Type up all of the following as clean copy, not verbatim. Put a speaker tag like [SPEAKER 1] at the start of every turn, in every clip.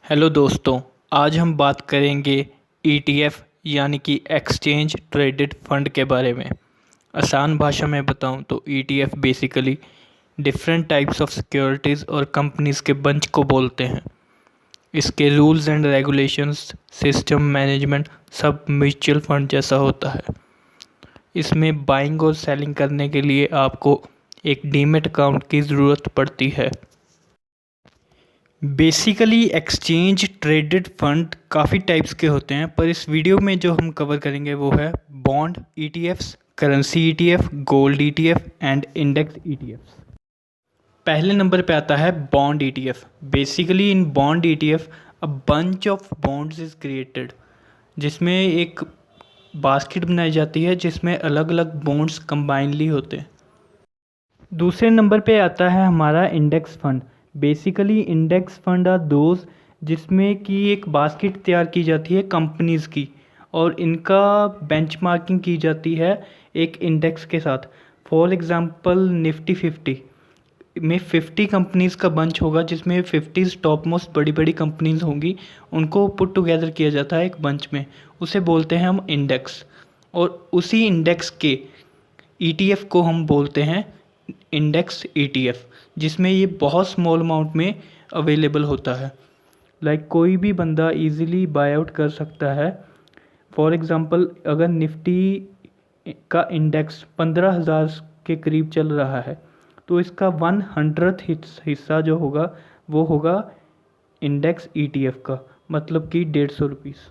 [SPEAKER 1] Hello दोस्तों, आज हम बात करेंगे ईटीएफ यानी कि एक्सचेंज ट्रेडेड फंड के बारे में। आसान भाषा में बताऊं तो ETF basically different types of securities और कंपनीज के बंच को बोलते हैं। इसके rules and regulations, system management सब म्यूचुअल फंड जैसा होता है। इसमें बाइंग और सेलिंग करने के लिए आपको एक डीमैट अकाउंट की ज़रूरत पड़ती है। बेसिकली एक्सचेंज ट्रेडेड फंड काफ़ी टाइप्स के होते हैं, पर इस वीडियो में जो हम कवर करेंगे वो है bond ETFs, currency ETF, gold ETF and index ETFs. पहले नंबर पे आता है bond ETF. Basically in bond ETF a bunch of bonds is created, जिसमें एक बास्केट बनाई जाती है जिसमें अलग अलग बॉन्ड्स कंबाइनली होते हैं। दूसरे नंबर पे आता है हमारा index fund. Basically index fund are those जिसमें कि एक बास्केट तैयार की जाती है कंपनीज़ की और इनका बेंचमार्किंग की जाती है एक इंडेक्स के साथ। फॉर एग्ज़ाम्पल निफ्टी 50 में 50 कंपनीज़ का बंच होगा जिसमें 50 टॉप मोस्ट बड़ी बड़ी कंपनीज़ होंगी, उनको पुट टुगेदर किया जाता है एक बंच में, उसे बोलते हैं हम इंडेक्स। और उसी इंडेक्स के ईटीएफ को हम बोलते हैं इंडेक्स ईटीएफ, जिसमें ये बहुत स्मॉल अमाउंट में अवेलेबल होता है। लाइक कोई भी बंदा इजीली बाय आउट कर सकता है। फॉर एग्ज़ाम्पल अगर निफ्टी का इंडेक्स 15,000 के करीब चल रहा है तो इसका 100th हिस्सा जो होगा वो होगा इंडेक्स ईटीएफ का, मतलब कि 150 रुपीज़।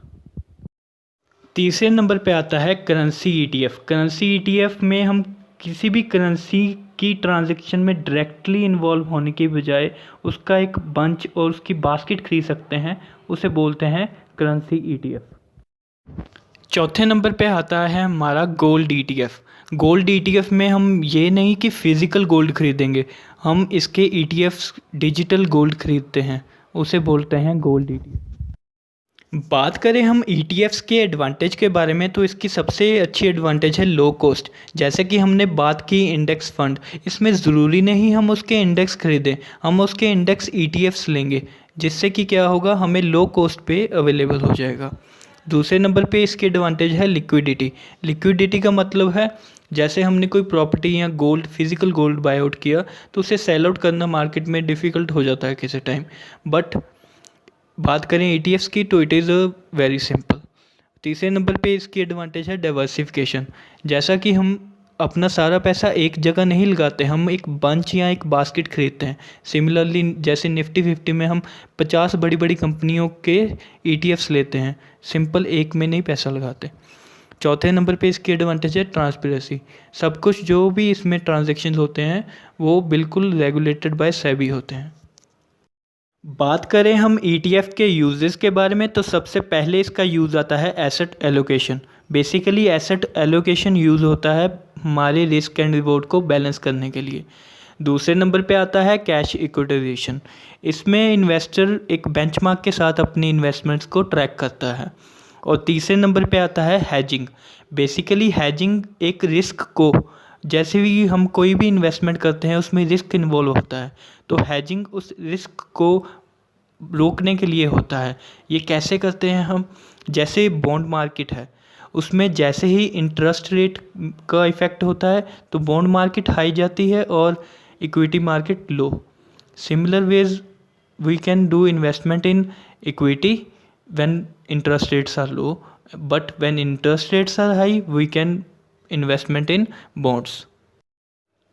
[SPEAKER 1] तीसरे नंबर पे आता है करेंसी ईटीएफ। करेंसी ईटीएफ में हम किसी भी करेंसी की ट्रांजैक्शन में डायरेक्टली इन्वॉल्व होने की बजाय उसका एक बंच और उसकी बास्केट खरीद सकते हैं, उसे बोलते हैं करेंसी ईटीएफ। चौथे नंबर पे आता है हमारा गोल्ड ईटीएफ। गोल्ड ईटीएफ में हम ये नहीं कि फ़िज़िकल गोल्ड खरीदेंगे, हम इसके ईटीएफ डिजिटल गोल्ड खरीदते हैं, उसे बोलते हैं गोल्ड ईटीएफ। बात करें हम ईटीएफ्स के एडवांटेज के बारे में तो इसकी सबसे अच्छी एडवांटेज है लो कॉस्ट। जैसे कि हमने बात की इंडेक्स फंड, इसमें ज़रूरी नहीं हम उसके इंडेक्स खरीदें, हम उसके इंडेक्स ईटीएफ्स लेंगे, जिससे कि क्या होगा, हमें लो कॉस्ट पे अवेलेबल हो जाएगा। दूसरे नंबर पे इसकी एडवांटेज है लिक्विडिटी। लिक्विडिटी का मतलब है जैसे हमने कोई प्रॉपर्टी या gold, physical gold bye out किया तो उसे सेल आउट करना मार्केट में डिफ़िकल्ट हो जाता है किसी टाइम, बट बात करें ईटीएफ्स की तो इट इज़ वेरी सिंपल। तीसरे नंबर पे इसकी एडवांटेज है डाइवर्सिफिकेशन। जैसा कि हम अपना सारा पैसा एक जगह नहीं लगाते, हम एक बंच या एक बास्केट खरीदते हैं। सिमिलरली जैसे निफ्टी 50 में हम 50 बड़ी बड़ी कंपनियों के ईटीएफ्स लेते हैं, सिंपल एक में नहीं पैसा लगाते। चौथे नंबर पे इसकी एडवांटेज है ट्रांसपेरेंसी। सब कुछ जो भी इसमें ट्रांजेक्शन होते हैं वो बिल्कुल रेगुलेटेड बाय सेबी होते हैं। बात करें हम ईटीएफ के यूजेस के बारे में तो सबसे पहले इसका यूज़ आता है asset allocation. Basically asset allocation use होता है हमारे रिस्क एंड रिवॉर्ड को बैलेंस करने के लिए। दूसरे नंबर पे आता है कैश इक्विटाइजेशन। इसमें इन्वेस्टर एक बेंचमार्क के साथ अपनी इन्वेस्टमेंट्स को ट्रैक करता है। और तीसरे नंबर पे आता है हैजिंग। बेसिकली हैजिंग एक रिस्क को, जैसे भी हम कोई भी इन्वेस्टमेंट करते हैं उसमें रिस्क इन्वॉल्व होता है, तो हैजिंग उस रिस्क को रोकने के लिए होता है। ये कैसे करते हैं हम, जैसे बॉन्ड मार्केट है उसमें जैसे ही इंटरेस्ट रेट का इफ़ेक्ट होता है तो बॉन्ड मार्केट हाई जाती है और equity market low. Similar ways we can do investment in equity when interest rates are low, but when interest rates are high we can investment in bonds.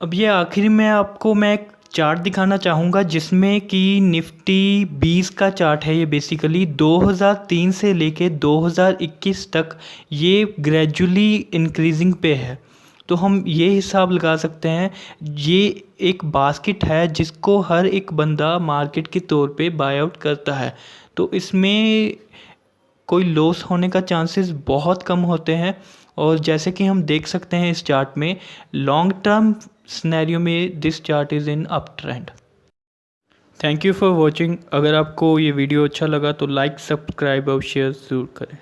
[SPEAKER 1] अब ये आखिर में आपको मैं एक चार्ट दिखाना चाहूँगा जिसमें कि निफ्टी 20 का चार्ट है। ये बेसिकली 2003 से लेके 2021 तक ये ग्रेजुअली इंक्रीजिंग पे है। तो हम ये हिसाब लगा सकते हैं, ये एक बास्केट है जिसको हर एक बंदा मार्केट के तौर पे बाय आउट करता है, तो इसमें कोई लॉस होने का चांसेस बहुत कम होते हैं। और जैसे कि हम देख सकते हैं इस चार्ट में, लॉन्ग टर्म सिनेरियो में this chart is in up trend. Thank you for watching. अगर आपको ये वीडियो अच्छा लगा तो लाइक, सब्सक्राइब और शेयर ज़रूर करें।